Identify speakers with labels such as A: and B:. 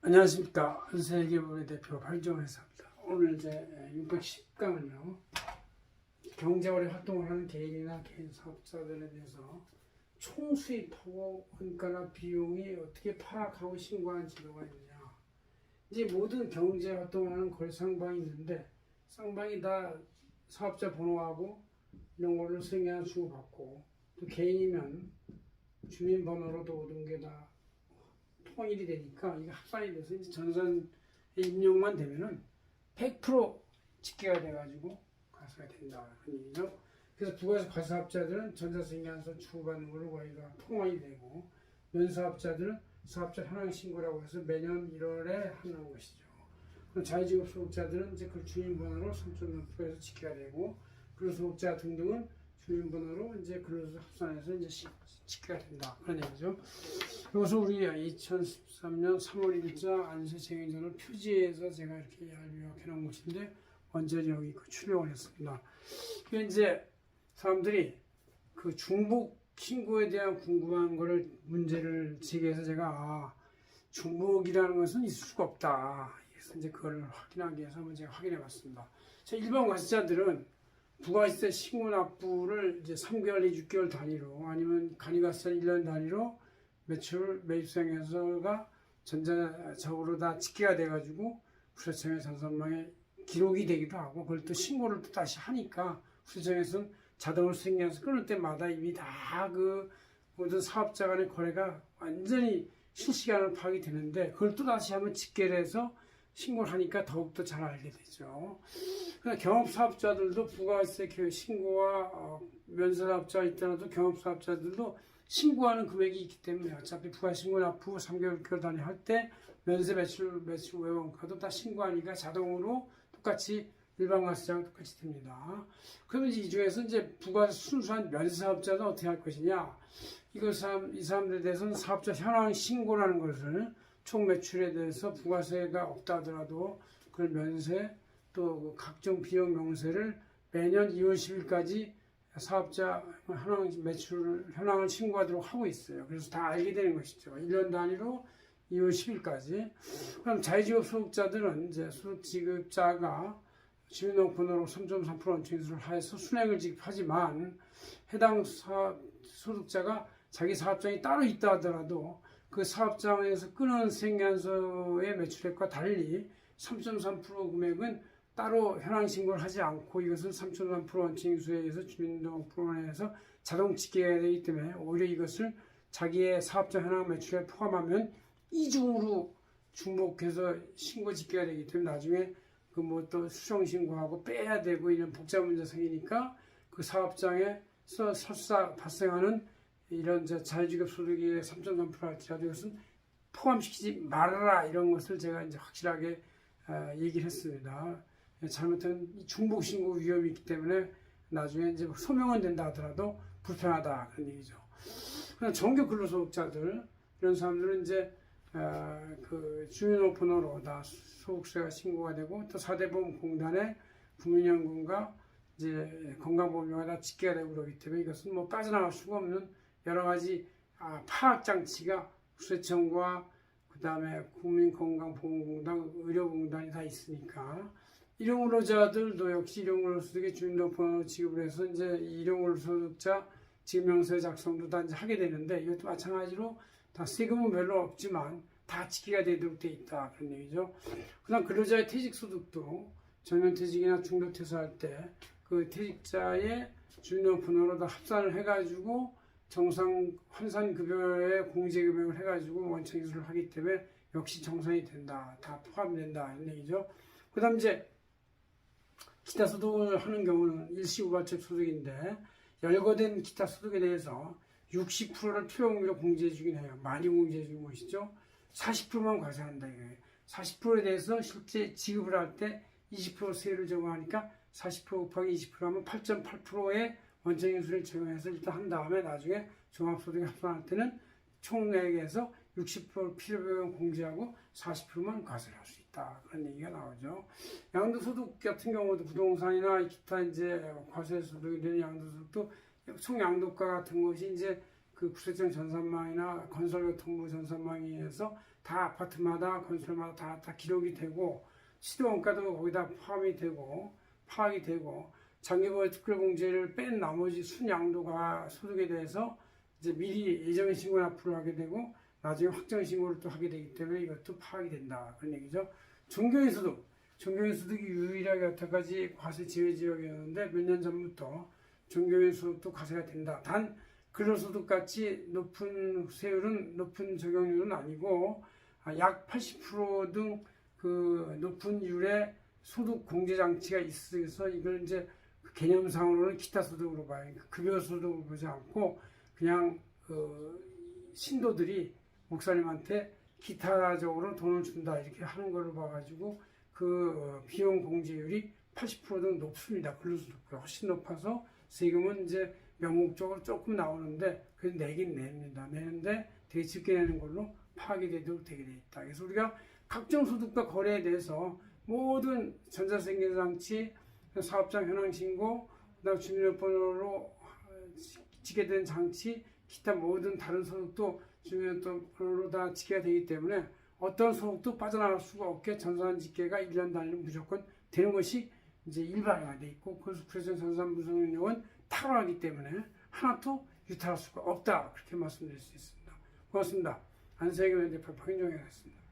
A: 안녕하십니까. 세계보의 대표 발전회사입니다. 오늘 이제 610강은요. 경제활에 활동을 하는 개인이나 개인 사업자들에 대해서 총수입하고 원가나 비용이 어떻게 파악하고 신고하는 제도가 있느냐. 이제 모든 경제 활동을 하는 거래상방이 있는데 쌍방이 다 사업자 번호하고 이런 걸로 승인을 주고받고 또 개인이면 주민번호로도 모든 게 다 통일이 되니까 이게 합산이 돼서 이제 전산 입력만 되면은 100% 집계가 돼가지고 과세가 된다 그런 얘기죠. 그래서 부가세 과세사업자들은 전자생계한서 주고받는 걸로 거기가 통합이 되고 면사업자들은 사업자 현황 신고라고 해서 매년 1월에 하는 것이죠. 그럼 자유직업 소득자들은 이제 그 주민번호로 3.6%에서 집계가 되고 근로소득자 등등은 주민번호로 이제 근로소 합산해서 이제 집계가 된다 그런 얘기죠. 이것은 우리 2013년 3월 1일자 안세쟁의전을 표지에서 제가 이렇게 요약해 놓은 것인데 완전히 여기 출력을 했습니다. 이제 사람들이 그 중복 신고에 대한 궁금한 거를 문제를 제기해서 제가 중복이라는 것은 있을 수가 없다. 그래서 이제 그걸 확인하기 위해서 한번 제가 확인해 봤습니다. 일반 과세자들은 부가세 신고 납부를 이제 3개월, 6개월 단위로 아니면 간이가세 1년 단위로 매출 매입상에서가 전자적으로 다 집계가 돼가지고 국세청의 전산망에 기록이 되기도 하고 그걸 또 신고를 또 다시 하니까 국세청에서는 자동으로 승인해서 끊을 때마다 이미 다 그 모든 사업자 간의 거래가 완전히 실시간으로 파악이 되는데 그걸 또 다시 한번 집계를 해서 신고를 하니까 더욱더 잘 알게 되죠. 경업사업자들도 부가세 신고와 면세사업자가 있더라도 경업사업자들도 신고하는 금액이 있기 때문에 어차피 부가세 신고 납부 3개월, 6개월 단위 할 때 면세 매출 외원가도 다 신고하니까 자동으로 똑같이 일반 과세자랑 똑같이 됩니다. 그러면 이 중에서 이제 부가세 순수한 면세사업자는 어떻게 할 것이냐? 이 사람들에 대해서는 사업자 현황 신고라는 것을 총 매출에 대해서 부가세가 없다 하더라도 그걸 면세 또 각종 비용 명세를 매년 2월 10일까지 사업자 현황을 신고하도록 하고 있어요. 그래서 다 알게 되는 것이죠. 1년 단위로 2월 10일까지. 그럼 자유직업 소득자들은 이제 소득지급자가 주민등록번호로 3.3% 원칙인수를 하여서 순액을 지급하지만 해당 소득자가 자기 사업장이 따로 있다 하더라도 그 사업장에서 끊은 생계한서의 매출액과 달리 3.3% 금액은 따로 현황 신고를 하지 않고 이것은 3.3% 원칙인수에 의해서 주민등록번호에서 자동 집계가 되기 때문에 오히려 이것을 자기의 사업장 현황 매출에 포함하면 이중으로 중복해서 신고 집계가 되기 때문에 나중에 그 뭐 또 수정 신고하고 빼야 되고 이런 복잡 문제 생기니까 그 사업장에서 설사 발생하는 이런 자유직업 소득의 3.3% 할지라도 이것은 포함시키지 말아라 이런 것을 제가 이제 확실하게 얘기를 했습니다. 잘못하면 중복 신고 위험이 있기 때문에 나중에 이제 소명은 된다 하더라도 불편하다 그런 얘기죠. 그냥 정규 근로소득자들 이런 사람들은 이제 그 주민등록번호로 다 소득세가 신고가 되고 또 4대 보험공단의 국민연금과 이제 건강보험료가 다 집계가 되고 그러기 때문에 이것은 뭐 빠져나갈 수가 없는 여러 가지 파악 장치가 국세청과 그 다음에 국민건강보험공단, 의료공단이 다 있으니까 일용근로자들도 역시 일용근로소득의 주민등록번호 지급을 해서 이제 일용근로소득자 지급명세 작성도 다 이제 하게 되는데 이것도 마찬가지로 다 세금은 별로 없지만 다 집계가 되도록 돼 있다 그런 얘기죠. 그다음 근로자의 퇴직소득도 정년퇴직이나 중도퇴소할 때 그 퇴직자의 주민등록번호로 다 합산을 해가지고 정상 환산급여의 공제금액을 해가지고 원칙인수를 하기 때문에 역시 정산이 된다, 다 포함된다 이런 얘기죠. 그다음 이제 기타 소득을 하는 경우는 일시후발적 소득인데 열거된 기타 소득에 대해서 60%를 투용비로 공제해주긴 해요. 많이 공제해주는 것이죠. 40%만 과세한다 이거예요. 40%에 대해서 실제 지급을 할 때 20% 세율을 적용하니까 40% 곱하기 20% 하면 8.8%의 원칙인수를 적용해서 일단 한 다음에 나중에 종합소득에 합산할 때는 총액에서 60% 필요비용 공제하고 40%만 과세를 할 수 있다. 그런 얘기가 나오죠. 양도소득 같은 경우도 부동산이나 기타 이제 과세소득이 되는 양도소득도 총 양도가 같은 것이 이제 그 그 구세청 전산망이나 건설교통부 전산망에 의해서 다 아파트마다 건설마다 다 기록이 되고 시도원가도 거기다 파악이 되고 장기보호 특별공제를 뺀 나머지 순양도가 소득에 대해서 이제 미리 예정 신고를 앞으로 하게 되고 나중에 확정 신고를 또 하게 되기 때문에 이것도 파악이 된다 그런 얘기죠. 종교인 소득이 유일하게 여태까지 과세 제외 지역이었는데 몇 년 전부터 종교인 소득도 과세가 된다. 단 근로소득 같이 높은 세율은 높은 적용률은 아니고 약 80% 등 그 높은 율의 소득 공제 장치가 있어서 이걸 이제 개념상으로는 기타 소득으로 봐요. 급여 소득으로 보지 않고 그냥 신도들이 목사님한테 기타적으로 돈을 준다 이렇게 하는 걸로 봐가지고 그 비용 공제율이 80%등 높습니다. 근로소득보다 훨씬 높아서 세금은 이제 명목적으로 조금 나오는데 그래도 내긴 냅니다. 내는데 되게 적게 내는 걸로 파악이 되도록 되게 돼 있다. 그래서 우리가 각종 소득과 거래에 대해서 모든 전자생계장치, 사업장 현황신고, 그다음 주민등록번호로 지게된 장치, 기타 모든 다른 소득도 주민등록번호로 다 지게가 되기 때문에 어떤 소득도 빠져나갈 수가 없게 전산 집계가 1년 단위로 무조건 되는 것이 이제 일반화되어 있고 그래서 전산 분석능력은 탁월하기 때문에 하나도 유탈할 수가 없다 그렇게 말씀드릴 수 있습니다. 고맙습니다. 안세경 대표 박인종이었습니다.